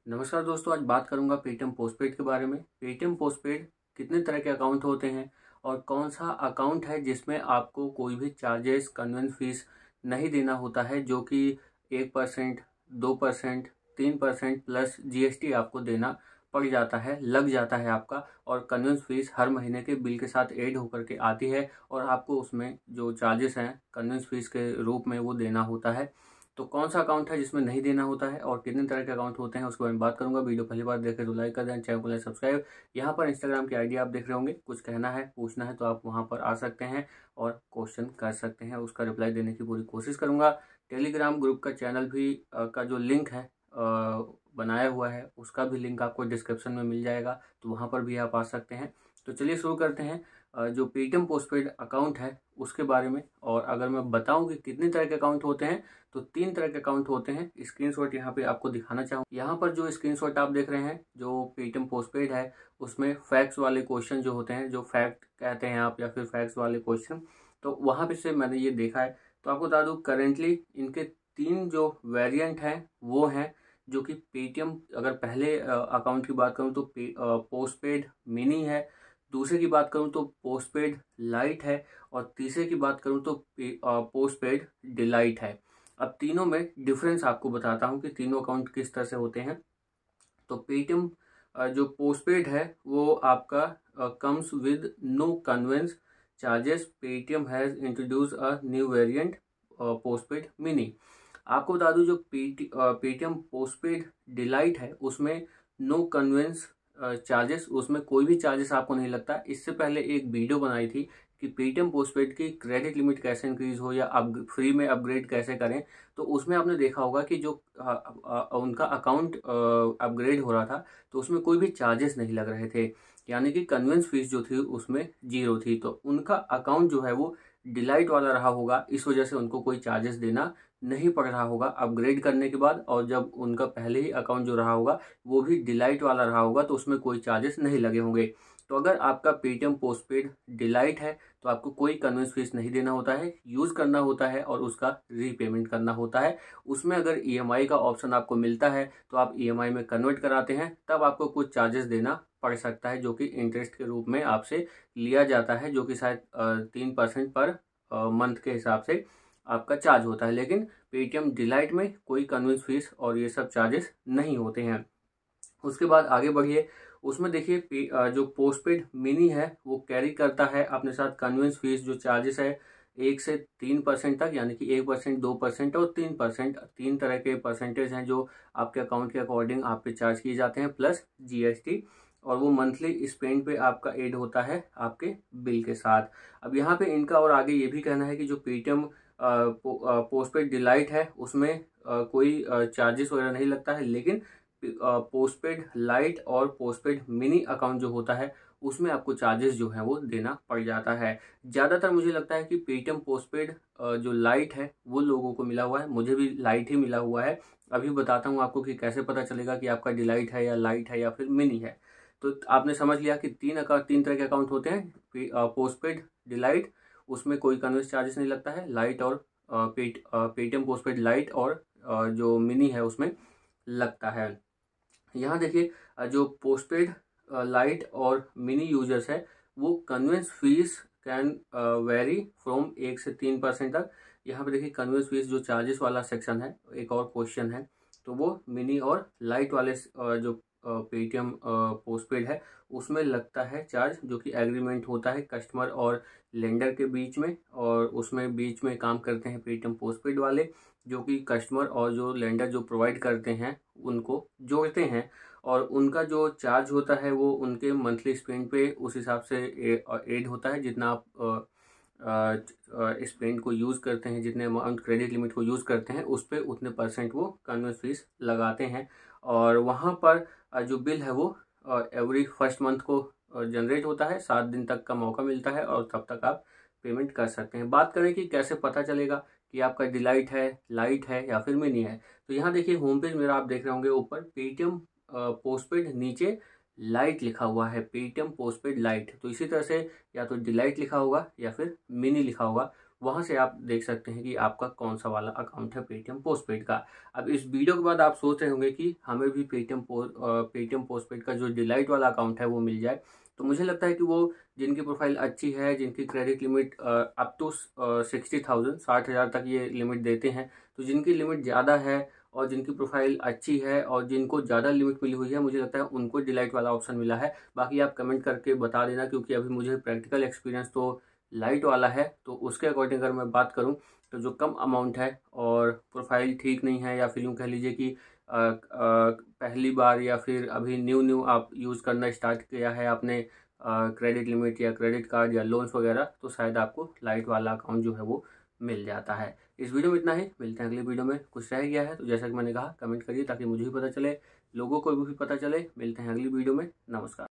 नमस्कार दोस्तों, आज बात करूंगा पेटीएम पोस्टपेड के बारे में। पेटीएम पोस्टपेड कितने तरह के अकाउंट होते हैं और कौन सा अकाउंट है जिसमें आपको कोई भी चार्जेस कन्वेंस फीस नहीं देना होता है, जो कि 1%, 2%, 3% प्लस जीएसटी आपको देना पड़ जाता है, लग जाता है आपका। और कन्वेंस फीस हर महीने के बिल के साथ ऐड होकर के आती है और आपको उसमें जो चार्जेस हैं कन्वेंस फीस के रूप में वो देना होता है। तो कौन सा अकाउंट है जिसमें नहीं देना होता है और कितने तरह के अकाउंट होते हैं उसके बारे में बात करूंगा। वीडियो पहली बार देखें तो लाइक कर दें, चैनल को सब्सक्राइब। यहाँ पर इंस्टाग्राम की आईडी आप देख रहे होंगे, कुछ कहना है पूछना है तो आप वहाँ पर आ सकते हैं और क्वेश्चन कर सकते हैं, उसका रिप्लाई देने की पूरी कोशिश करूँगा। टेलीग्राम ग्रुप का चैनल भी का जो लिंक है बनाया हुआ है, उसका भी लिंक आपको डिस्क्रिप्शन में मिल जाएगा, तो वहाँ पर भी आप आ सकते हैं। तो चलिए शुरू करते हैं जो पेटीएम पोस्टपेड अकाउंट है उसके बारे में। और अगर मैं बताऊं कि कितने तरह के अकाउंट होते हैं तो 3 तरह के अकाउंट होते हैं। स्क्रीनशॉट यहाँ पे आपको दिखाना चाहूँ। यहाँ पर जो स्क्रीनशॉट आप देख रहे हैं, जो पेटीएम पोस्टपेड है उसमें फैक्ट्स वाले क्वेश्चन जो होते हैं, जो फैक्ट कहते हैं आप या फिर फैक्ट्स वाले क्वेश्चन, तो वहाँ पे से मैंने ये देखा है। तो आपको बता दूँ करेंटली इनके 3 जो वेरिएंट हैं वो हैं, जो कि पेटीएम अगर पहले अकाउंट की बात करूँ तो पोस्टपेड मिनी है, दूसरे की बात करूं तो पोस्टपेड लाइट है और तीसरे की बात करूं तो पोस्टपेड डिलाइट है। अब तीनों में डिफरेंस आपको बताता हूं कि तीनों अकाउंट किस तरह से होते हैं। तो पेटीएम जो पोस्टपेड है वो आपका comes with no convenience charges. Paytm has introduce a new variant postpaid mini. आपको बता दूं जो पेटीएम पोस्टपेड डिलाइट है उसमें नो कन्वेंस चार्जेस, उसमें कोई भी चार्जेस आपको नहीं लगता। इससे पहले एक वीडियो बनाई थी कि पेटीएम पोस्टपेड की क्रेडिट लिमिट कैसे इंक्रीज हो या फ्री में अपग्रेड कैसे करें। तो उसमें आपने देखा होगा कि जो उनका अकाउंट अपग्रेड हो रहा था तो उसमें कोई भी चार्जेस नहीं लग रहे थे, यानी कि कन्वेंस फीस जो थी उसमें 0 थी। तो उनका अकाउंट जो है वो डिलाइट वाला रहा होगा, इस वजह से उनको कोई चार्जेस देना नहीं पड़ रहा होगा अपग्रेड करने के बाद। और जब उनका पहले ही अकाउंट जो रहा होगा वो भी डिलाइट वाला रहा होगा तो उसमें कोई चार्जेस नहीं लगे होंगे। तो अगर आपका पेटीएम पोस्टपेड डिलाइट है तो आपको कोई कन्वेंस फीस नहीं देना होता है, यूज़ करना होता है और उसका रीपेमेंट करना होता है। उसमें अगर ईएमआई का ऑप्शन आपको मिलता है तो आप ईएमआई में कन्वर्ट कराते हैं, तब आपको कुछ चार्जेस देना पड़ सकता है, जो कि इंटरेस्ट के रूप में आपसे लिया जाता है, जो कि शायद 3% पर मंथ के हिसाब से आपका चार्ज होता है। लेकिन पेटीएम डिलाइट में कोई कन्वेंस फीस और ये सब चार्जेस नहीं होते हैं। उसके बाद आगे बढ़िए, उसमें देखिए जो पोस्टपेड मिनी है वो कैरी करता है अपने साथ कन्वेंस फीस जो चार्जेस है 1 से 3% तक, यानी कि 1%, 2% और 3%। 3 तरह के परसेंटेज हैं जो आपके अकाउंट के अकॉर्डिंग आप पे चार्ज किए जाते हैं, प्लस जीएसटी। और वो मंथली स्पेंड पे आपका ऐड होता है आपके बिल के साथ। अब यहाँ पे इनका और आगे ये भी कहना है कि जो पेटीएम पोस्टपेड डिलाइट है उसमें कोई चार्जेस वगैरह नहीं लगता है, लेकिन पोस्टपेड लाइट और पोस्टपेड मिनी अकाउंट जो होता है उसमें आपको चार्जेस जो है वो देना पड़ जाता है। ज़्यादातर मुझे लगता है कि पेटीएम पोस्टपेड जो लाइट है वो लोगों को मिला हुआ है, मुझे भी लाइट ही मिला हुआ है। अभी बताता हूँ आपको कि कैसे पता चलेगा कि आपका डिलाइट है या लाइट है या फिर मिनी है। तो आपने समझ लिया कि 3 तरह के अकाउंट होते हैं। पोस्टपेड डिलाइट, उसमें कोई कन्वेंस चार्जेस नहीं लगता है। लाइट और पेटीएम पोस्टपेड लाइट और जो मिनी है उसमें लगता है। यहाँ देखिए जो पोस्टपेड लाइट और मिनी यूजर्स है वो convenience fees can vary from 1 से 3% तक। यहाँ पे देखिए कन्वेंस फीस जो चार्जेस वाला सेक्शन है, एक और क्वेश्चन है, तो वो मिनी और लाइट वाले जो पेटीएम पोस्टपेड है उसमें लगता है चार्ज, जो कि एग्रीमेंट होता है कस्टमर और लेंडर के बीच में। और उसमें बीच में काम करते हैं पेटीएम पोस्टपेड वाले, जो कि कस्टमर और जो लेंडर जो प्रोवाइड करते हैं उनको जोड़ते हैं। और उनका जो चार्ज होता है वो उनके मंथली स्पेंड पे उस हिसाब से ऐड होता है। जितना आप स्पेंड को यूज़ करते हैं, जितने अमाउंट क्रेडिट लिमिट को यूज़ करते हैं उस पर उतने % वो कन्वेंस फीस लगाते हैं। और वहाँ पर जो बिल है वो एवरी फर्स्ट मंथ को जनरेट होता है। 7 दिन तक का मौका मिलता है और तब तक आप पेमेंट कर सकते हैं। बात करें कि कैसे पता चलेगा कि आपका डिलाइट है, लाइट है या फिर मिनी है, तो यहाँ देखिए होम पेज मेरा आप देख रहे होंगे, ऊपर पेटीएम पोस्टपेड, नीचे लाइट लिखा हुआ है, पेटीएम पोस्टपेड लाइट। तो इसी तरह से या तो डिलाइट लिखा होगा या फिर मिनी लिखा होगा, वहाँ से आप देख सकते हैं कि आपका कौन सा वाला अकाउंट है पेटीएम पोस्टपेड का। अब इस वीडियो के बाद आप सोच रहे होंगे कि हमें भी पेटीएम पोस्टपेड का जो डिलाइट वाला अकाउंट है वो मिल जाए। तो मुझे लगता है कि वो जिनकी प्रोफाइल अच्छी है, जिनकी क्रेडिट लिमिट अप टू 60,000 60,000 तक ये लिमिट देते हैं, तो जिनकी लिमिट ज़्यादा है और जिनकी प्रोफाइल अच्छी है और जिनको ज़्यादा लिमिट मिली हुई है, मुझे लगता है उनको डिलाइट वाला ऑप्शन मिला है। बाकी आप कमेंट करके बता देना, क्योंकि अभी मुझे प्रैक्टिकल एक्सपीरियंस तो लाइट वाला है। तो उसके अकॉर्डिंग अगर मैं बात करूं तो जो कम अमाउंट है और प्रोफाइल ठीक नहीं है, या फिर यूँ कह लीजिए कि पहली बार या फिर अभी न्यू आप यूज़ करना स्टार्ट किया है आपने क्रेडिट लिमिट या क्रेडिट कार्ड या लोन्स वगैरह, तो शायद आपको लाइट वाला अकाउंट जो है वो मिल जाता है। इस वीडियो में इतना ही, मिलते हैं अगली वीडियो में। कुछ रह गया है तो जैसा कि मैंने कहा कमेंट करिए ताकि मुझे भी पता चले, लोगों को भी पता चले। मिलते हैं अगली वीडियो में। नमस्कार।